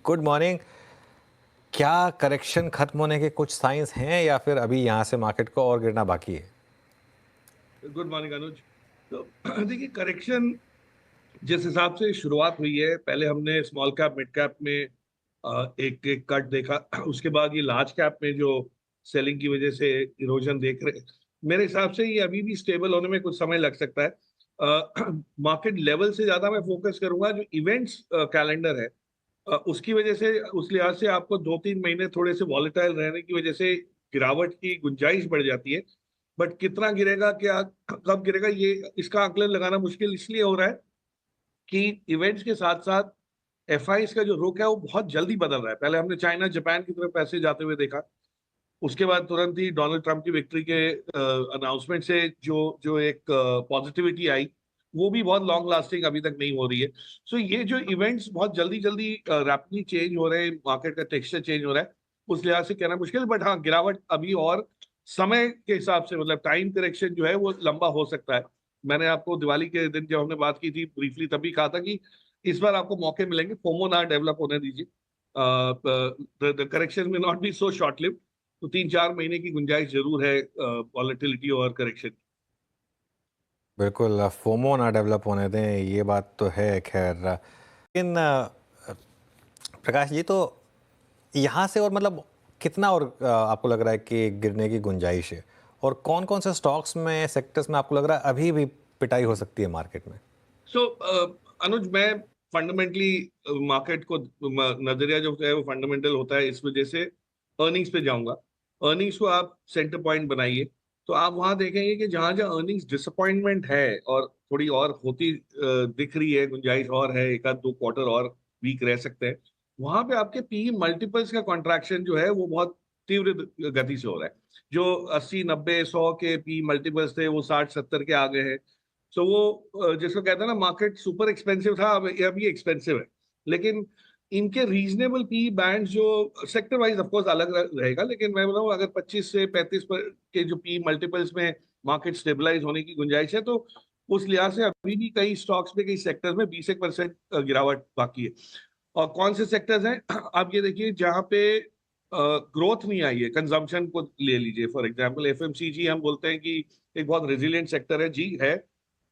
Good morning. क्या correction खत्म होने के कुछ साइंस हैं या फिर अभी यहाँ से मार्केट को और गिरना बाकी है? गुड मॉर्निंग अनुज। तो देखिए, करेक्शन जिस हिसाब से शुरुआत हुई है, पहले हमने स्मॉल कैप मिड कैप में एक एक कट देखा। उसके बाद ये लार्ज कैप में जो सेलिंग की वजह से इरोजन देख रहे, मेरे हिसाब से ये अभी भी स्टेबल होने में कुछ समय लग सकता है। मार्केट लेवल से ज्यादा मैं फोकस करूंगा जो इवेंट्स कैलेंडर है, उसकी वजह से, उस लिहाज से आपको 2-3 महीने थोड़े से वॉलेटाइल रहने की वजह से गिरावट की गुंजाइश बढ़ जाती है। बट कितना गिरेगा, क्या कब गिरेगा, ये इसका आकलन लगाना मुश्किल इसलिए हो रहा है कि इवेंट्स के साथ साथ एफआईस का जो रुख है वो बहुत जल्दी बदल रहा है। पहले हमने चाइना जापान की तरफ पैसे जाते हुए देखा, उसके बाद तुरंत ही डोनाल्ड ट्रंप की विक्ट्री के अनाउंसमेंट से जो जो एक पॉजिटिविटी आई, वो भी बहुत लॉन्ग लास्टिंग अभी तक नहीं हो रही है। सो ये जो इवेंट्स बहुत जल्दी जल्दी रैपिडली चेंज हो रहे हैं, मार्केट का टेक्सचर चेंज हो रहा है, उस लिहाज से कहना मुश्किल। बट हाँ, गिरावट अभी और समय के हिसाब से, मतलब टाइम करेक्शन जो है वो लंबा हो सकता है। मैंने आपको दिवाली के दिन जब हमने बात की थी ब्रीफली, तभी कहा था कि इस बार आपको मौके मिलेंगे, फोमो ना डेवलप होने दीजिए। द करेक्शन में not be so short live. तो 3-4 महीने की गुंजाइश जरूर है वॉलेटिलिटी और करेक्शन। बिल्कुल, फोमो ना डेवलप होने दें, ये बात तो है। खैर, लेकिन प्रकाश जी, तो यहाँ से और मतलब कितना और आपको लग रहा है कि गिरने की गुंजाइश है? और कौन कौन से स्टॉक्स में, सेक्टर्स में आपको लग रहा है अभी भी पिटाई हो सकती है मार्केट में? सो अनुज, मैं फंडामेंटली मार्केट को नजरिया जो है वो फंडामेंटल होता है, इस वजह से अर्निंग्स पे जाऊंगा। अर्निंग्स को आप सेंटर पॉइंट बनाइए, तो आप वहां देखेंगे कि जहां जहां अर्निंग्स डिसअपॉइंटमेंट है और थोड़ी और होती दिख रही है, गुंजाइश और है, एक आध दो क्वार्टर और वीक रह सकते हैं, वहां पे आपके पी मल्टीपल्स का कॉन्ट्रैक्शन जो है वो बहुत तीव्र गति से हो रहा है। जो 80-90-100 के पी मल्टीपल्स थे वो 60-70 के आ गए हैं। सो वो जिसको कहते हैं ना, मार्केट सुपर एक्सपेंसिव था, अब ये अभी एक्सपेंसिव है। लेकिन इनके रीजनेबल पी बैंड जो सेक्टर वाइज ऑफकोर्स अलग रहेगा, लेकिन मैं बताऊं अगर 25 से 35 के जो पी मल्टीपल्स में मार्केट स्टेबलाइज होने की गुंजाइश है, तो उस लिहाज से अभी भी कई स्टॉक्स में, कई सेक्टर्स में 20% गिरावट बाकी है। और कौन से सेक्टर्स हैं? आप ये देखिए, जहां पे ग्रोथ नहीं आई है, कंजम्पशन को ले लीजिए फॉर एग्जांपल, एफएमसीजी हम बोलते हैं कि एक बहुत रेजिलियंट सेक्टर है, जी है,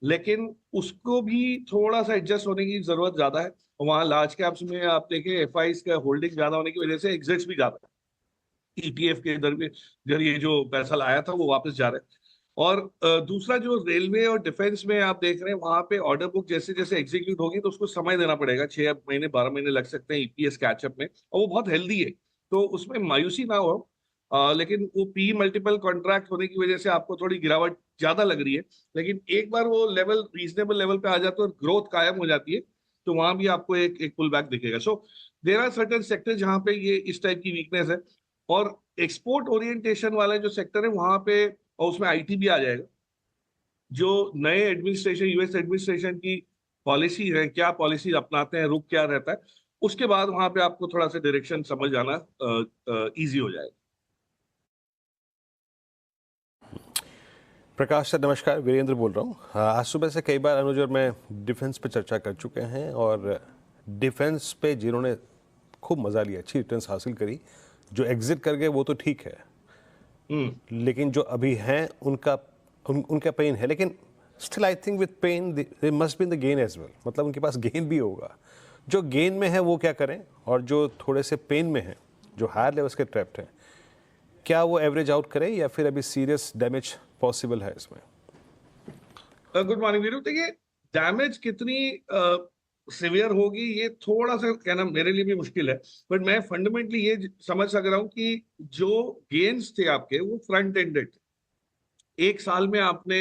लेकिन उसको भी थोड़ा सा एडजस्ट होने की जरूरत ज्यादा है। वहां लार्ज कैप्स में आप देखें, एफआईस का होल्डिंग ज्यादा होने की वजह से एग्जिट्स भी ज्यादा है। ईटीएफ के इधर में जरिए जो पैसा लाया था वो वापस जा रहा है। और दूसरा, जो रेलवे और डिफेंस में आप देख रहे हैं, वहां पे ऑर्डर बुक जैसे जैसे एग्जीक्यूट होगी तो उसको समय देना पड़ेगा, 6 महीने 12 महीने लग सकते हैं ईपीएस कैचअप में, और वो बहुत हेल्दी है। तो उसमें मायूसी ना हो। लेकिन वो पी मल्टीपल कॉन्ट्रैक्ट होने की वजह से आपको थोड़ी गिरावट ज्यादा लग रही है। लेकिन एक बार वो लेवल रीजनेबल लेवल पे आ जाता है और ग्रोथ कायम हो जाती है, तो वहां भी आपको एक एक पुल बैक दिखेगा। सो देर आर सर्टेन सेक्टर जहां पे ये इस टाइप की वीकनेस है। और एक्सपोर्ट ओरिएंटेशन वाले जो सेक्टर है वहां पे, और उसमें आईटी भी आ जाएगा, जो नए एडमिनिस्ट्रेशन, यूएस एडमिनिस्ट्रेशन की पॉलिसी है, क्या पॉलिसी अपनाते हैं, रुख क्या रहता है, उसके बाद वहां पे आपको थोड़ा सा डायरेक्शन समझ आना इजी हो जाएगा। प्रकाश सर नमस्कार, वीरेंद्र बोल रहा हूँ। आज सुबह से कई बार अनुज और मैं डिफेंस पे चर्चा कर चुके हैं, और डिफेंस पे जिन्होंने खूब मज़ा लिया, अच्छी रिटर्न्स हासिल करी, जो एग्जिट कर गए वो तो ठीक है, लेकिन जो अभी हैं उनका पेन है। लेकिन still I think with pain they must be in the gain as well, मतलब उनके पास गेन भी होगा। जो गेन में है वो क्या करें, और जो थोड़े से पेन में हैं, जो हायर लेवल्स के ट्रैप्ड हैं, क्या वो एवरेज आउट करें या फिर अभी सीरियस डैमेज पॉसिबल है इसमें? Good morning Veeru. देखिए, डैमेज कितनी सिवियर होगी ये थोड़ा सा कहना मेरे लिए भी मुश्किल है। बट मैं फंडामेंटली ये समझ सक रहा हूँ कि जो गेन्स थे आपके वो फ्रंट एंडेड थे। एक साल में आपने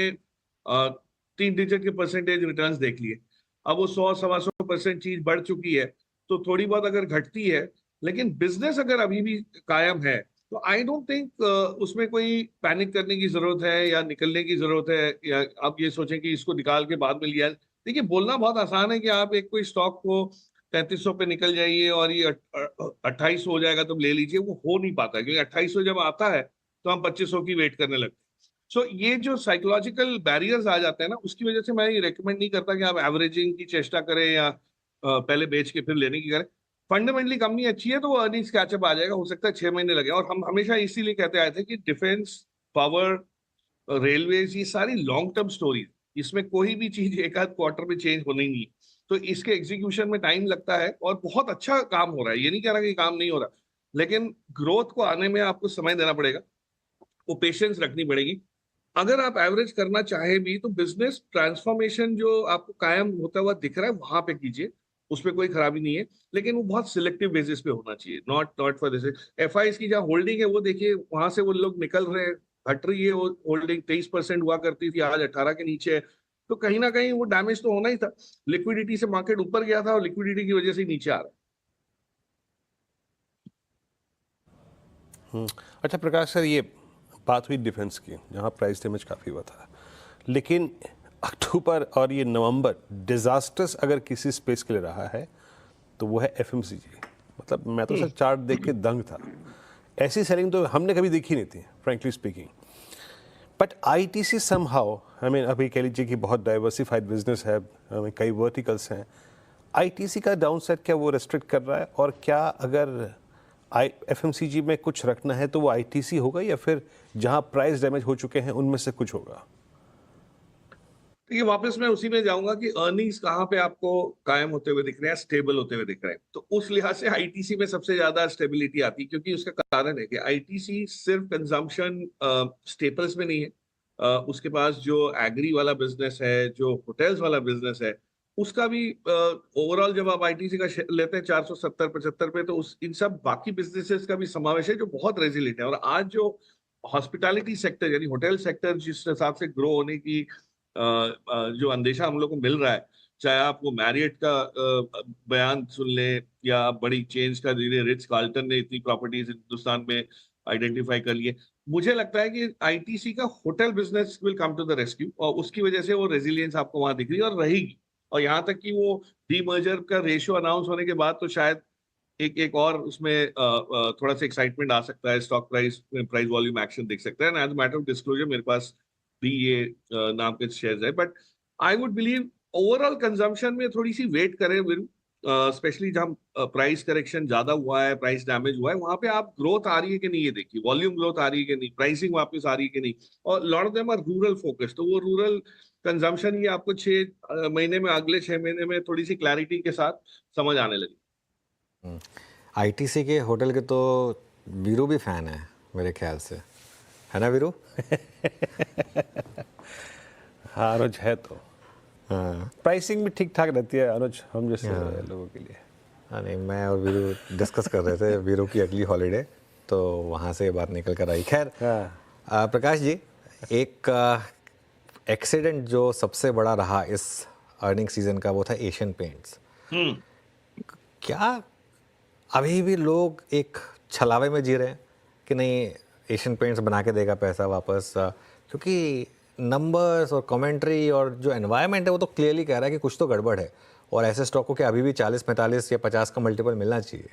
3 डिजिट के परसेंटेज रिटर्न्स देख लिए। अब वो 100-125% चीज बढ़ चुकी है, तो थोड़ी बहुत अगर घटती है, लेकिन बिजनेस अगर अभी भी कायम है, तो आई डोंट थिंक उसमें कोई पैनिक करने की जरूरत है या निकलने की जरूरत है, या आप ये सोचें कि इसको निकाल के बाद में लिया। देखिए, बोलना बहुत आसान है कि आप एक कोई स्टॉक को 3300 पे निकल जाइए और ये 2800 हो जाएगा तो ले लीजिए, वो हो नहीं पाता, क्योंकि 2800 जब आता है तो हम 2500 की वेट करने लगते हैं। सो ये जो साइकोलॉजिकल बैरियर्स आ जाते हैं ना, उसकी वजह से मैं ये रेकमेंड नहीं करता कि आप एवरेजिंग की चेष्टा करें या पहले बेच के फिर लेने की करें। फंडामेंटली कंपनी अच्छी है तो वो अर्निंग्स कैचअप आ जाएगा, हो सकता है 6 महीने लगे। और हम हमेशा इसीलिए कहते आए थे कि डिफेंस, पावर, रेलवेज, ये सारी लॉन्ग टर्म स्टोरी, इसमें कोई भी चीज एक आध क्वार्टर में चेंज होनी नहीं है। तो इसके एग्जीक्यूशन में टाइम लगता है और बहुत अच्छा काम हो रहा है, ये नहीं कह रहा कि काम नहीं हो रहा, लेकिन ग्रोथ को आने में आपको समय देना पड़ेगा, वो पेशेंस रखनी पड़ेगी। अगर आप एवरेज करना चाहे भी तो बिजनेस ट्रांसफॉर्मेशन जो आपको कायम होता हुआ दिख रहा है वहां पे कीजिए, उसमें कोई खराबी नहीं है, लेकिन वो बहुत सिलेक्टिव बेसिस पे होना चाहिए, नॉट फॉर दिस। एफआईज की जहाँ होल्डिंग है वो देखिए, वहां से वो लोग निकल रहे हैं, घट रही है वो होल्डिंग, 23% हुआ करती थी, आज 18 के नीचे है। तो कहीं ना कहीं वो डैमेज तो होना ही था, लिक्विडिटी से मार्केट ऊपर गया था और लिक्विडिटी की वजह से नीचे आ रहा है। अच्छा प्रकाश सर, ये बात हुई डिफेंस की जहाँ प्राइस डैमेज काफ़ी हुआ था, लेकिन अक्टूबर और ये नवंबर डिजास्टर्स अगर किसी स्पेस के लिए रहा है तो वो है एफएमसीजी। मतलब मैं तो सर चार्ट देख के दंग था, ऐसी सेलिंग तो हमने कभी देखी नहीं थी frankly speaking. But ITC somehow, I mean अभी कह लीजिए कि बहुत डाइवर्सिफाइड बिजनेस है, कई वर्टिकल्स हैं, आईटीसी का डाउनसाइड क्या वो रेस्ट्रिक्ट कर रहा है? और क्या अगर एफएमसीजी में कुछ रखना है तो वो आईटीसी होगा या फिर जहां प्राइस डैमेज हो चुके हैं उनमें से कुछ होगा? ये वापस मैं उसी में जाऊंगा कि अर्निंग्स कहाँ पे आपको कायम होते हुए दिख रहे हैं, स्टेबल होते हुए दिख रहे हैं। तो उस लिहाज से आईटीसी में सबसे ज्यादा स्टेबिलिटी आती है, क्योंकि उसका कारण है कि आईटीसी सिर्फ कंजम्पशन स्टेपल्स में नहीं है, उसके पास जो एग्री वाला बिजनेस है, जो होटल्स वाला बिजनेस है, उसका भी ओवरऑल जब आप आईटीसी का लेते हैं 470-75 पे, तो उस इन सब बाकी बिजनेसेस का भी समावेश है जो बहुत रेजिलिएंट है। और आज जो हॉस्पिटैलिटी सेक्टर यानी होटल सेक्टर जिस हिसाब से ग्रो होने की जो अंदेशा हम लोग को मिल रहा है, चाहे आप वो मैरियट का बयान सुन लें या आप बड़ी चेंज का, रिच कार्ल्टन ने इतनी प्रॉपर्टीज हिंदुस्तान में आइडेंटिफाई कर लिए, मुझे लगता है कि आईटीसी का hotel business will come to the rescue, और उसकी वजह से वो रेजिलियंस आपको वहां दिख रही है और रहेगी। और यहाँ तक कि वो डीमर्जर का रेशियो अनाउंस होने के बाद तो शायद एक एक और उसमें थोड़ा सा एक्साइटमेंट आ सकता है, स्टॉक प्राइस वॉल्यूम एक्शन दिख सकता है। एज मैटर ऑफ डिस्क्लोजर मेरे पास भी ये नाम के शेयर्स है, but I would believe overall consumption में थोड़ी सी वेट करें, स्पेशली जहां प्राइस करेक्शन ज्यादा हुआ है, प्राइस डैमेज हुआ है, वहां पे आप ग्रोथ आ रही है कि नहीं ये देखिए, वॉल्यूम ग्रोथ आ रही है कि नहीं, प्राइसिंग वापस आ रही है कि नहीं। और lot of them are rural focus, तो वो रूरल कंजम्पशन ये आपको 6 महीने में, अगले 6 महीने में थोड़ी सी क्लैरिटी के साथ समझ आने लगी। आईटीसी के होटल के तो वीरू भी फैन है मेरे ख्याल से, है ना वीरू? हाँ अनुज है तो, हाँ प्राइसिंग भी ठीक ठाक रहती है अनुज, हम जैसे लोगों के लिए। हाँ, नहीं मैं और वीरू डिस्कस कर रहे थे वीरू की अगली हॉलीडे, तो वहाँ से बात निकल कर आई। खैर प्रकाश जी, एक एक्सीडेंट जो सबसे बड़ा रहा इस अर्निंग सीजन का वो था एशियन पेंट्स। क्या अभी भी लोग एक छलावे में जी रहे हैं कि नहीं एशियन पेंट्स बना के देगा पैसा वापस? क्योंकि नंबर्स और कमेंट्री और जो एनवायरनमेंट है वो तो क्लियरली कह रहा है कि कुछ तो गड़बड़ है, और ऐसे स्टॉक को कि अभी भी 40-45 या 50 का मल्टीपल मिलना चाहिए।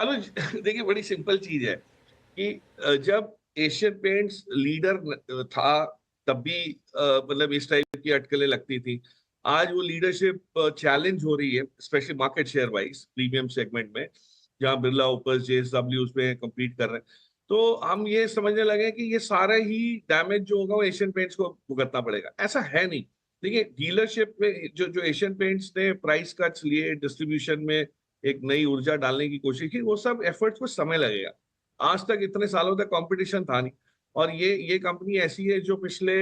अनुज देखिए, बड़ी सिंपल चीज है कि जब एशियन पेंट्स लीडर था तब भी मतलब इस टाइप की अटकलें लगती थी। आज वो लीडरशिप चैलेंज हो रही है, specially market share wise premium segment में, जहां बिरला ओपर्स, जेएसडब्ल्यू उसमें कम्पीट कर रहे हैं। तो हम ये समझने लगे कि ये सारा ही डैमेज जो होगा वो एशियन पेंट्स को भुगतना पड़ेगा। ऐसा है नहीं। देखिए, डीलरशिप में जो जो एशियन पेंट्स ने प्राइस कट्स लिए, डिस्ट्रीब्यूशन में एक नई ऊर्जा डालने की कोशिश की, वो सब एफर्ट्स को समय लगेगा। आज तक इतने सालों तक कंपटीशन था नहीं, और ये कंपनी ऐसी है जो पिछले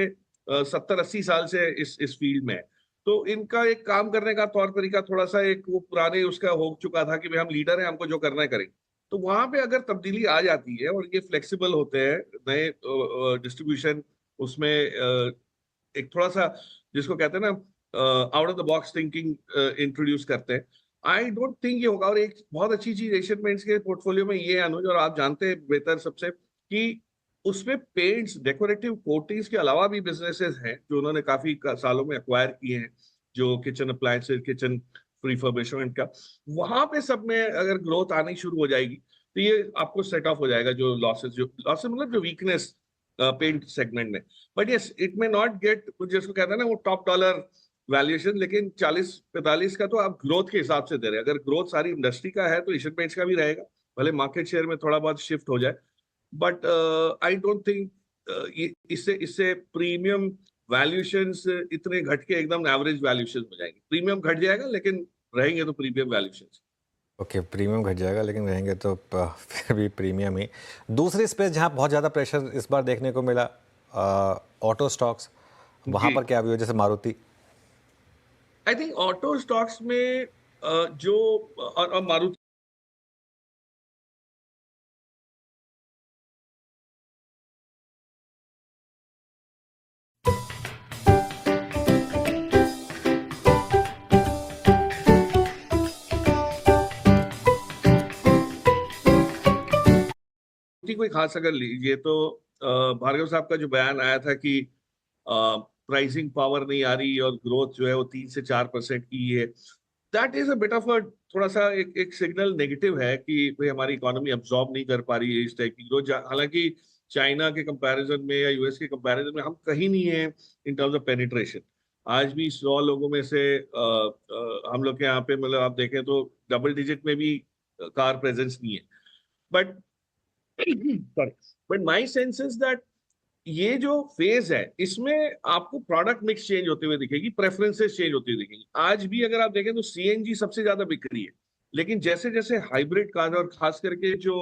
70-80 साल से इस फील्ड में है। तो इनका एक काम करने का तौर तरीका थोड़ा सा एक वो पुराने उसका हो चुका था कि भाई हम लीडर हैं, हमको जो करना है करेंगे। तो वहां पे अगर तब्दीली आ जाती है और ये फ्लेक्सिबल होते हैं, नए डिस्ट्रीब्यूशन उसमें एक थोड़ा सा जिसको कहते हैं ना out of the box thinking introduce करते हैं, आई डोंट थिंक ये होगा। और एक बहुत अच्छी चीज एशियन पेंट्स के पोर्टफोलियो में ये है अनुज, और आप जानते हैं बेहतर सबसे, कि उसमें पेंट्स, डेकोरेटिव कोटिंग्स के अलावा भी बिजनेसेस हैं जो उन्होंने काफी सालों में एक्वायर किए हैं, जो किचन अप्लायंसेस, किचन रिफर्बिशमेंट का, वहां पे सब में अगर ग्रोथ आनी शुरू हो जाएगी तो ये आपको सेट ऑफ हो जाएगा जो लॉसेस मतलब जो वीकनेस पेंट सेगमेंट में। But yes, it may not gate, जिसको कहते हैं ना वो टॉप डॉलर वैल्यूएशन, लेकिन 40-45 का तो आप ग्रोथ के हिसाब से दे रहे हैं। अगर ग्रोथ सारी इंडस्ट्री का है तो एशियन पेंट्स का भी रहेगा, भले मार्केट शेयर में थोड़ा बहुत शिफ्ट हो जाए, बट आई डोंट थिंक इससे इससे प्रीमियम वैल्यूएशंस इतने घट के एकदम एवरेज वैल्यूएशन हो जाएंगे। प्रीमियम घट जाएगा लेकिन रहेंगे तो प्रीमियम वैल्यूएशंस। ओके, प्रीमियम घट जाएगा लेकिन रहेंगे तो फिर भी प्रीमियम ही। दूसरी स्पेस जहाँ बहुत ज़्यादा प्रेशर इस बार देखने को मिला, ऑटो स्टॉक्स, वहाँ जी, पर क्या व्यू है? जैसे Maruti. I think auto stocks में जो और मारुति कोई खास अगर लीजिए तो भार्गव साहब का जो बयान आया था कि प्राइसिंग पावर नहीं आ रही और ग्रोथ जो है वो 3 से 4% की है, that is a bit of a थोड़ा सा एक सिग्नल नेगेटिव है कि भाई हमारी इकोनॉमी अब्सॉर्ब नहीं कर पा रही है इस टाइप की ग्रोथ। हालांकि चाइना के कंपैरिजन में या यूएस के कंपैरिजन में हम कहीं नहीं है इन टर्म्स ऑफ पेनिट्रेशन। आज भी 100 लोगों में से हम लोग के यहाँ पे मतलब आप देखें तो डबल डिजिट में भी कार प्रेजेंस नहीं है। But sorry, but my sense is that ये जो फेज है इसमें आपको प्रोडक्ट मिक्स चेंज होते हुए दिखेगी, प्रेफरेंसेस चेंज होती हुई दिखेगी। आज भी अगर आप देखें तो सीएनजी सबसे ज्यादा बिक रही है, लेकिन जैसे जैसे हाइब्रिड कार और खास करके जो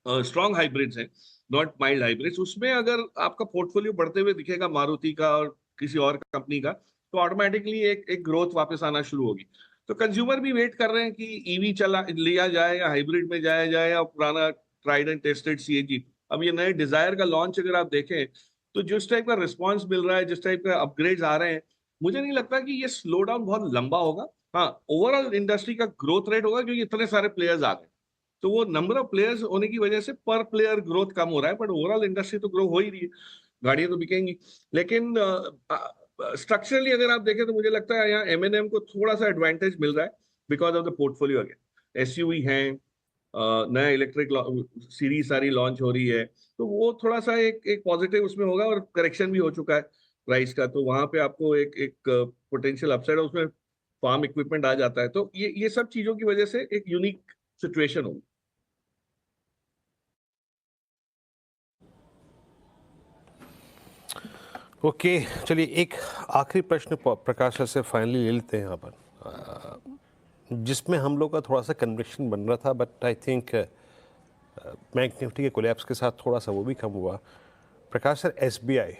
स्ट्रॉन्ग हाइब्रिड्स हैं, नॉट माइल्ड हाइब्रिड्स, उसमें अगर आपका पोर्टफोलियो बढ़ते हुए दिखेगा मारुति का और किसी और कंपनी का, तो ऑटोमेटिकली एक ग्रोथ वापस आना शुरू होगी। तो कंज्यूमर भी वेट कर रहे हैं कि ईवी चला लिया जाए या हाइब्रिड में जाया जाए या पुराना ट्राइड एंड टेस्टेड सीएनजी। अब ये नए डिजायर का लॉन्च अगर आप देखें तो जिस टाइप का रिस्पॉन्स मिल रहा है, जिस टाइप का अपग्रेड्स आ रहे हैं, मुझे नहीं लगता कि ये स्लो डाउन बहुत लंबा होगा। हाँ, ओवरऑल इंडस्ट्री का ग्रोथ रेट होगा क्योंकि इतने सारे प्लेयर्स आ गए, तो वो नंबर ऑफ प्लेयर्स होने की वजह से पर प्लेयर ग्रोथ कम हो रहा है, बट ओवरऑल इंडस्ट्री तो ग्रो हो ही रही है, गाड़ियां तो बिकेंगी। लेकिन स्ट्रक्चरली अगर आप देखें तो मुझे लगता है यहाँ एमएनएम को थोड़ा सा एडवांटेज मिल रहा है because of the portfolio. Again SUV है, नया इलेक्ट्रिक सीरीज सारी लॉन्च हो रही है, तो वो थोड़ा सा एक पॉजिटिव उसमें होगा। और करेक्शन भी हो चुका है प्राइस का, तो वहां पे आपको एक पोटेंशियल अपसाइड है उसमें, फार्म इक्विपमेंट आ जाता है, तो ये सब चीजों की वजह से एक यूनिक सिचुएशन होगी। ओके, चलिए एक आखिरी प्रश्न प्रकाश सर से फाइनली ले लेते हैं यहाँ पर, जिसमें हम लोग का थोड़ा सा कन्विक्शन बन रहा था, but I think bank Nifty के कोलैप्स के साथ थोड़ा सा वो भी कम हुआ। प्रकाश सर, एसबीआई,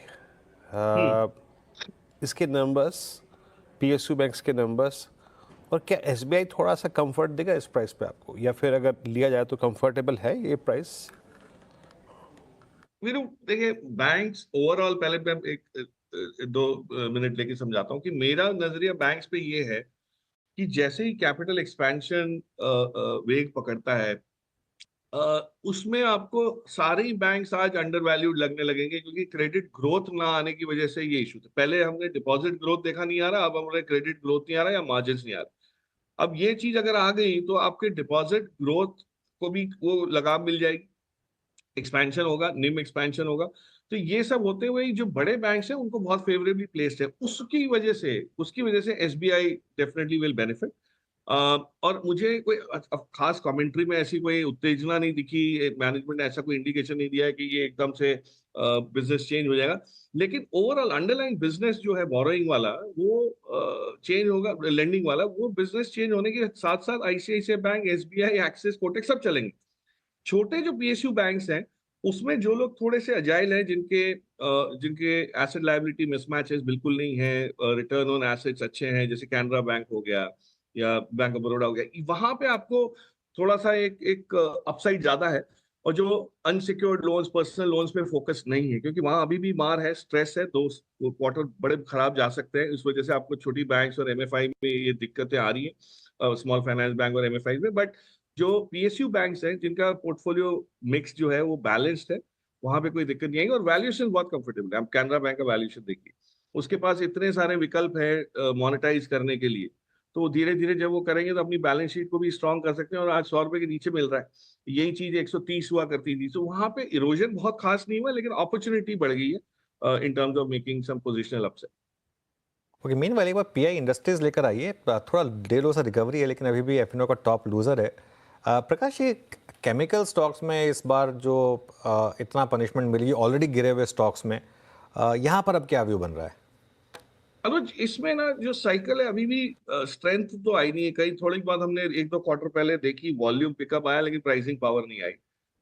इसके नंबर्स, पीएसयू बैंक्स के नंबर्स, और क्या एसबीआई थोड़ा सा कंफर्ट देगा इस प्राइस पे आपको, या फिर अगर लिया जाए तो कंफर्टेबल है ये प्राइस? वीरू देखिए, बैंक्स ओवरऑल, पहले मैं दो मिनट लेके समझाता हूँ कि मेरा नजरिया बैंक्स पे ये है कि जैसे ही कैपिटल एक्सपेंशन वेग पकड़ता है, उसमें आपको सारे ही बैंक्स आज अंडर वैल्यूड लगने लगेंगे, क्योंकि क्रेडिट ग्रोथ ना आने की वजह से ये इशू था। पहले हमने डिपॉजिट ग्रोथ देखा नहीं आ रहा, अब हमारे क्रेडिट ग्रोथ नहीं आ रहा या मार्जिन नहीं आ रहा। अब ये चीज अगर आ गई तो आपके डिपॉजिट ग्रोथ को भी वो लगाम मिल जाएगी, एक्सपेंशन होगा, निम एक्सपेंशन होगा। तो ये सब होते हुए जो बड़े बैंक्स हैं उनको बहुत फेवरेबली प्लेस्ड है, उसकी वजह से एसबीआई डेफिनेटली विल बेनिफिट। और मुझे कोई खास कमेंट्री में ऐसी कोई उत्तेजना नहीं दिखी, मैनेजमेंट ने ऐसा कोई इंडिकेशन नहीं दिया है कि ये एकदम से बिजनेस चेंज हो जाएगा। लेकिन ओवरऑल अंडरलाइन बिजनेस जो है बोरोइंग वाला वो चेंज होगा, लेंडिंग वाला वो बिजनेस चेंज होने के साथ साथ ICICI bank, SBI, axis, Kotak सब चलेंगे। छोटे जो पीएसयू बैंक्स हैं उसमें जो लोग थोड़े से अजाइल हैं, जिनके एसेट लायबिलिटी मिसमैचेस बिल्कुल नहीं है, रिटर्न ऑन एसेट्स अच्छे हैं, जैसे कैनरा बैंक हो गया या बैंक ऑफ बड़ौदा हो गया, वहां पे आपको थोड़ा सा एक अपसाइड ज्यादा है। और जो अनसिक्योर्ड लोन्स, पर्सनल लोन्स पे फोकस नहीं है, क्योंकि वहां अभी भी मार है, स्ट्रेस है, 2 क्वार्टर बड़े खराब जा सकते हैं। इस वजह से आपको छोटी बैंक्स और एमएफआई में ये दिक्कतें आ रही है, स्मॉल फाइनेंस बैंक और एमएफआई में। बट जो पीएसयू बैंक्स हैं जिनका पोर्टफोलियो मिक्स जो है वो बैलेंस्ड है, वहां पे कोई दिक्कत नहीं आएगी और वैल्यूएशन बहुत कंफर्टेबल है। आप कैनरा बैंक का वैल्यूएशन देखिए, उसके पास इतने सारे विकल्प है मोनेटाइज करने के लिए, तो धीरे धीरे जब वो करेंगे तो अपनी बैलेंस शीट को भी स्ट्रॉन्ग कर सकते हैं। और आज 100 रुपए के नीचे मिल रहा है, यही चीज 130 हुआ करती थी, तो वहां पे इरोजन बहुत खास नहीं हुआ, लेकिन अपॉर्चुनिटी बढ़ गई है in terms of making some positional upset. Okay, meanwhile एक बार पीआई इंडस्ट्रीज लेकर आइए। थोड़ा देर लो सा रिकवरी है लेकिन अभी भी एफिनो का टॉप लूजर है। प्रकाश, ये केमिकल स्टॉक्स में इस बार जो इतना पनिशमेंट मिली ऑलरेडी गिरे हुए स्टॉक्स में, यहाँ पर अब क्या व्यू बन रहा है? अनुज, इसमें ना जो साइकिल है अभी भी स्ट्रेंथ तो आई नहीं है। कई थोड़ी बहुत हमने एक दो क्वार्टर पहले देखी, वॉल्यूम पिकअप आया लेकिन प्राइसिंग पावर नहीं आई।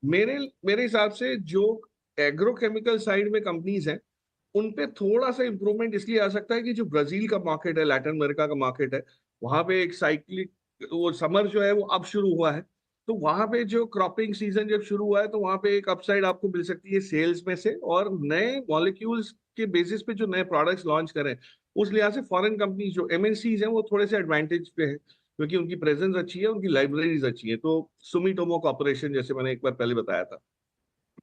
मेरे मेरे हिसाब से जो एग्रोकेमिकल साइड में कंपनीज हैं उन पे थोड़ा सा इंप्रूवमेंट इसलिए आ सकता है कि जो ब्राजील का मार्केट है, लैटिन अमेरिका का मार्केट है, वहां पे एक साइक्लिक वो समर जो है वो अब शुरू हुआ है। तो वहां पे जो क्रॉपिंग सीजन जब शुरू हुआ है तो वहां पे एक अपसाइड आपको मिल सकती है सेल्स में से, और नए मॉलिक्यूल्स के बेसिस पे जो नए प्रोडक्ट्स लॉन्च करें उस लिहाज से फॉरेन कंपनीज जो एमएनसीज हैं वो थोड़े से एडवांटेज पे है क्योंकि उनकी प्रेजेंस अच्छी है, उनकी लाइब्रेरीज अच्छी है। तो सुमिटोमो कॉर्पोरेशन जैसे मैंने एक बार पहले बताया था,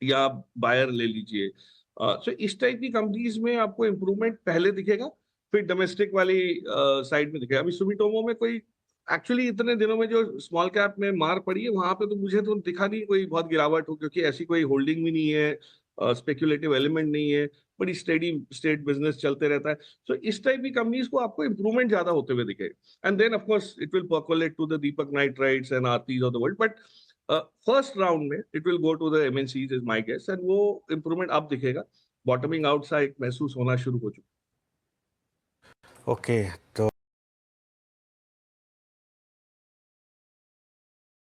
या बायर ले लीजिए। सो इस टाइप की कंपनीज में आपको इम्प्रूवमेंट पहले दिखेगा, फिर डोमेस्टिक वाली साइड में दिखेगा। अभी सुमिटोमो में कोई एक्चुअली इतने दिनों में जो स्मॉल कैप में मार पड़ी है वहां पे तो मुझे तो दिखा नहीं कोई बहुत गिरावट हो, क्योंकि ऐसी कोई होल्डिंग भी नहीं है, स्पेक्युलेटिव एलिमेंट नहीं है, बड़ी स्टेडी स्टेट बिजनेस चलते रहता है। सो इस टाइप की कंपनीज को आपको इम्प्रूवमेंट ज्यादा होते हुए दिखेगा, and then of course it will percolate to the Deepak nitrites and Aartis of the world. But first round में it will go to the MNCs is my guess, and वो इंप्रूवमेंट अब दिखेगा। बॉटमिंग आउट सा एक महसूस होना शुरू हो चुका। ओके, तो